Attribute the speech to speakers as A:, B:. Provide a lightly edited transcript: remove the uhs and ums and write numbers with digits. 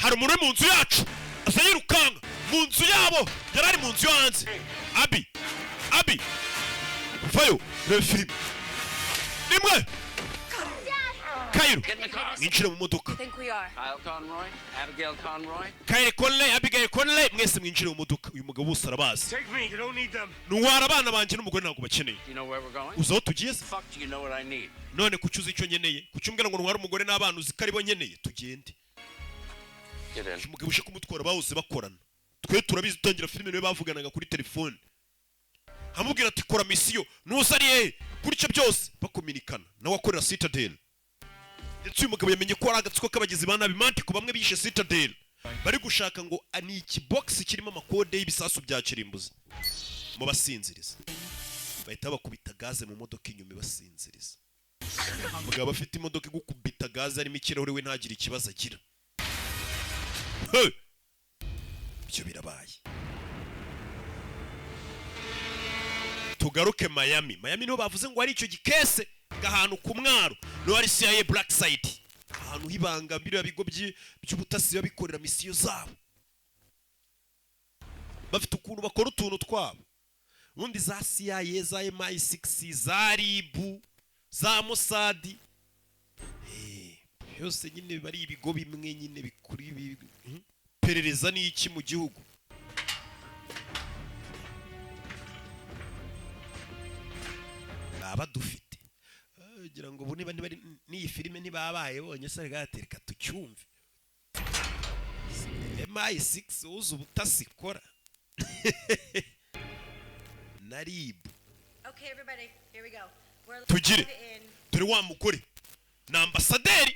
A: hari umuntu uri mu nzu yacu asa yirukanga mu nzu yabo yari ari mu nzu yo hanze. Abi vayo reba filime nimwe Kairu mwinjire mu modoka. Kyle Conley, Abigail Conley, mwese mwinjire mu modoka. Uyu mugabo bose arabazi. Nuwara abana banje n'umugore ntabwo bakeneye. Uzo tugiye se? None kucyuza icyo nyeneye. Kucyumbwira ngo nuwara umugore n'abana uzi ko ari bo nyeneye tugende. Umugabo ushe kumutwara bawuze bakorana. Twe turabizi utangira filime niwe bavuganaga kuri telefone. Hamubwira ati kora misiyo nusariye kuri cyo byose bakominikana nawe akorera Citadel. Ndetse uyu mugabo yamenye ko ari agatsiko k'abagizi ba nabi Mantico bamwe bishe Citadel bari gushaka ngo ani iki box kirimo amakode y'ibisasu bya kirimbuzi mu basinziriza. Bahita bakubita gaze mu modoka inyuma basinziriza. Mugabo afite imodoka igukubita gaze arimo ikirahure we ntagira ikibazo agira. Byo birabaye. Tugaruke Miami niho bavuze ngo ari icyo gikese gahantu ku mwaro no ari CIA Black Site ahantu hibanga biriya bigo by'ubutasi babikorera misiyo zabo bafite ukuntu bakora utuntu twabo. Ubundi za CIA za MI6 za RIB za Mossad yose nyine bari ibigo bimwe nyine bikuri perereza n'iki mu gihugu. Abadufite gira ngo bune bari ni filime ntibabaye bonye se gatereka tucyumve. MI6 uzu butasi kora narib.
B: Okay everybody, here we go.
A: Tugire turi wa mugore na ambasaderi